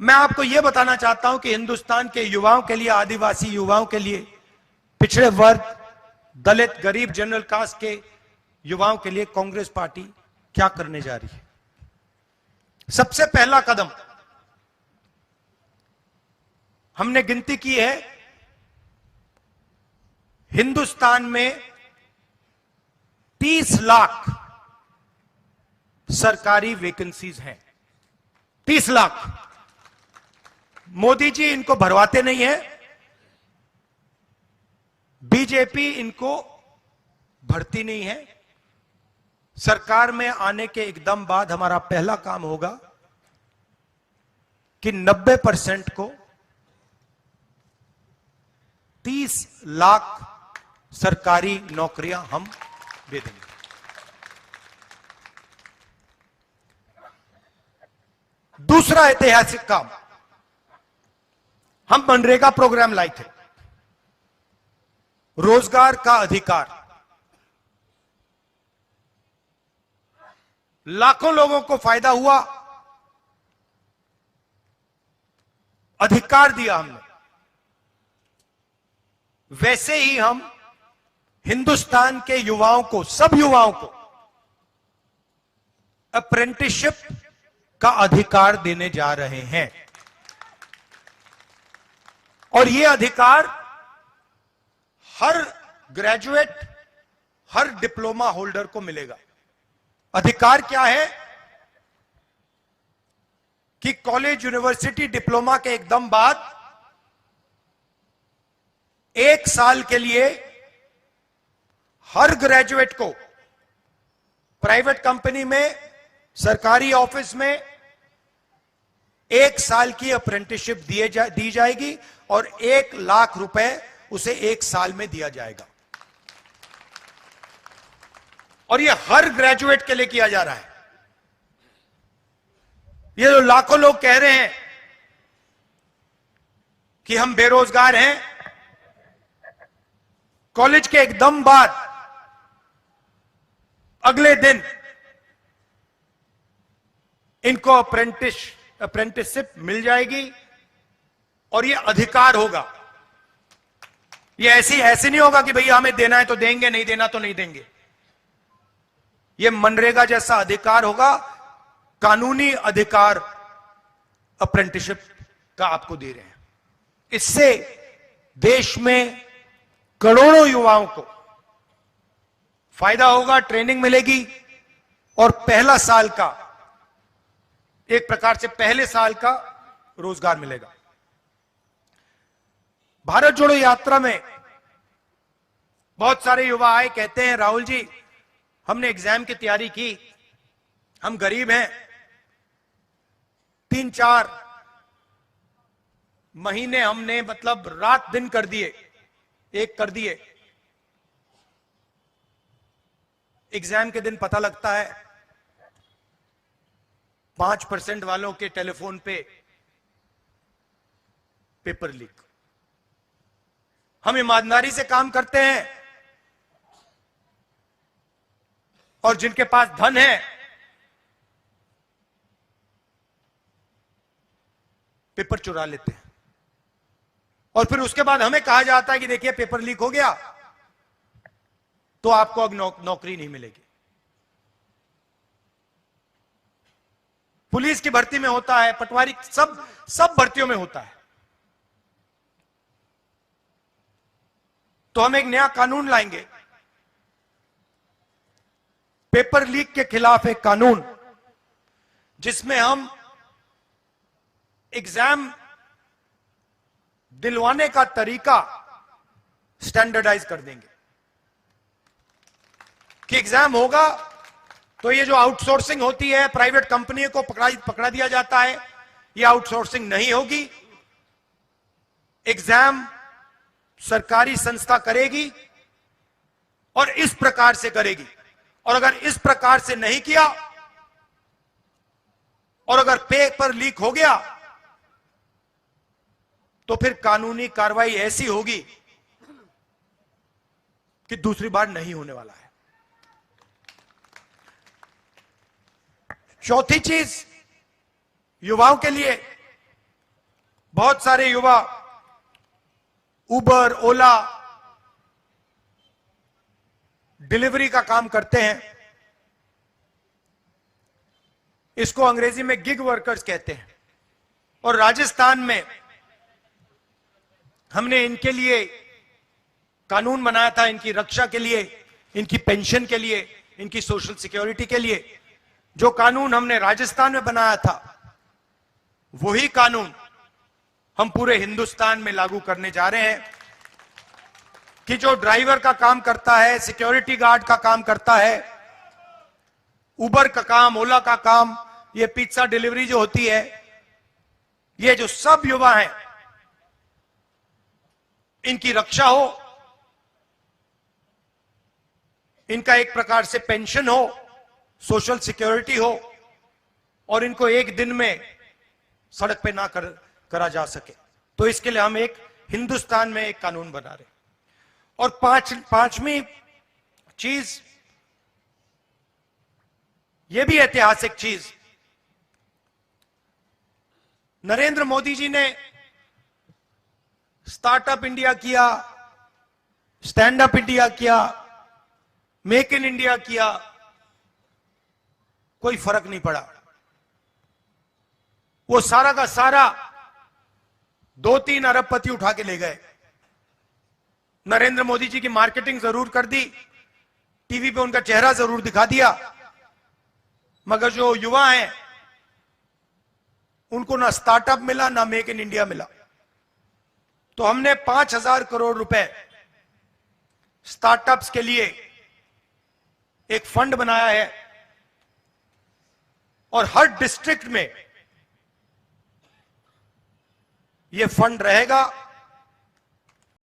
मैं आपको यह बताना चाहता हूं कि हिंदुस्तान के युवाओं के लिए, आदिवासी युवाओं के लिए, पिछड़े वर्ग, दलित, गरीब, जनरल कास्ट के युवाओं के लिए कांग्रेस पार्टी क्या करने जा रही है। सबसे पहला कदम हमने गिनती की है, हिंदुस्तान में 30 लाख सरकारी वैकेंसीज हैं। 30 लाख। मोदी जी इनको भरवाते नहीं है, बीजेपी इनको भरती नहीं है। सरकार में आने के एकदम बाद हमारा पहला काम होगा कि 90% को 30 लाख सरकारी नौकरियां हम दे देंगे। दूसरा ऐतिहासिक काम, हम मनरेगा प्रोग्राम लाए थे, रोजगार का अधिकार। लाखों लोगों को फायदा हुआ, अधिकार दिया हमने। वैसे ही हम हिंदुस्तान के युवाओं को, सब युवाओं को अप्रेंटिसशिप का अधिकार देने जा रहे हैं। और यह अधिकार हर ग्रेजुएट, हर डिप्लोमा होल्डर को मिलेगा। अधिकार क्या है कि कॉलेज, यूनिवर्सिटी, डिप्लोमा के एकदम बाद 1 साल के लिए हर ग्रेजुएट को प्राइवेट कंपनी में, सरकारी ऑफिस में 1 साल की अप्रेंटिसशिप दी जाएगी और 1 लाख रुपए उसे 1 साल में दिया जाएगा। और यह हर ग्रेजुएट के लिए किया जा रहा है। ये जो लाखों लोग कह रहे हैं कि हम बेरोजगार हैं, कॉलेज के एकदम बाद अगले दिन इनको अप्रेंटिसशिप मिल जाएगी और यह अधिकार होगा। यह ऐसे नहीं होगा कि भैया हमें देना है तो देंगे, नहीं देना तो नहीं देंगे। यह मनरेगा जैसा अधिकार होगा, कानूनी अधिकार अप्रेंटिसशिप का आपको दे रहे हैं। इससे देश में करोड़ों युवाओं को फायदा होगा, ट्रेनिंग मिलेगी और पहला साल का, एक प्रकार से पहले साल का रोजगार मिलेगा। भारत जोड़ो यात्रा में बहुत सारे युवा आए, कहते हैं राहुल जी हमने एग्जाम की तैयारी की, हम गरीब हैं, 3-4 महीने हमने मतलब रात दिन कर दिए, एक कर दिए। एग्जाम के दिन पता लगता है 5% वालों के टेलीफोन पे पेपर लीक। हम ईमानदारी से काम करते हैं और जिनके पास धन है पेपर चुरा लेते हैं और फिर उसके बाद हमें कहा जाता है कि देखिए पेपर लीक हो गया तो आपको अब नौकरी नहीं मिलेगी। पुलिस की भर्ती में होता है, पटवारी, सब भर्तियों में होता है। तो हम एक नया कानून लाएंगे, पेपर लीक के खिलाफ एक कानून, जिसमें हम एग्जाम दिलवाने का तरीका स्टैंडर्डाइज कर देंगे कि एग्जाम होगा तो ये जो आउटसोर्सिंग होती है, प्राइवेट कंपनी को पकड़ा दिया जाता है, ये आउटसोर्सिंग नहीं होगी। एग्जाम सरकारी संस्था करेगी और इस प्रकार से करेगी। और अगर इस प्रकार से नहीं किया और अगर पेपर लीक हो गया तो फिर कानूनी कार्रवाई ऐसी होगी कि दूसरी बार नहीं होने वाला है। चौथी चीज युवाओं के लिए बहुत सारे युवा उबर, ओला, डिलीवरी का काम करते हैं। इसको अंग्रेजी में गिग वर्कर्स कहते हैं। और राजस्थान में हमने इनके लिए कानून बनाया था, इनकी रक्षा के लिए, इनकी पेंशन के लिए, इनकी सोशल सिक्योरिटी के लिए। जो कानून हमने राजस्थान में बनाया था, वही कानून हम पूरे हिंदुस्तान में लागू करने जा रहे हैं कि जो ड्राइवर का काम करता है, सिक्योरिटी गार्ड का काम करता है, उबर का काम, ओला का काम, ये पिज्जा डिलीवरी जो होती है, ये जो सब युवा हैं, इनकी रक्षा हो, इनका एक प्रकार से पेंशन हो, सोशल सिक्योरिटी हो, और इनको एक दिन में सड़क पे ना करा जा सके। तो इसके लिए हम एक हिंदुस्तान में एक कानून बना रहे हैं। और पांचवी चीज, यह भी ऐतिहासिक चीज, नरेंद्र मोदी जी ने स्टार्टअप इंडिया किया, स्टैंड अप इंडिया किया, मेक इन इंडिया किया, कोई फर्क नहीं पड़ा। वो सारा का सारा 2-3 अरबपति उठा के ले गए। नरेंद्र मोदी जी की मार्केटिंग जरूर कर दी, टीवी पे उनका चेहरा जरूर दिखा दिया, मगर जो युवा हैं उनको ना स्टार्टअप मिला, ना मेक इन इंडिया मिला। तो हमने 5,000 करोड़ रुपए स्टार्टअप्स के लिए एक फंड बनाया है, और हर डिस्ट्रिक्ट में यह फंड रहेगा।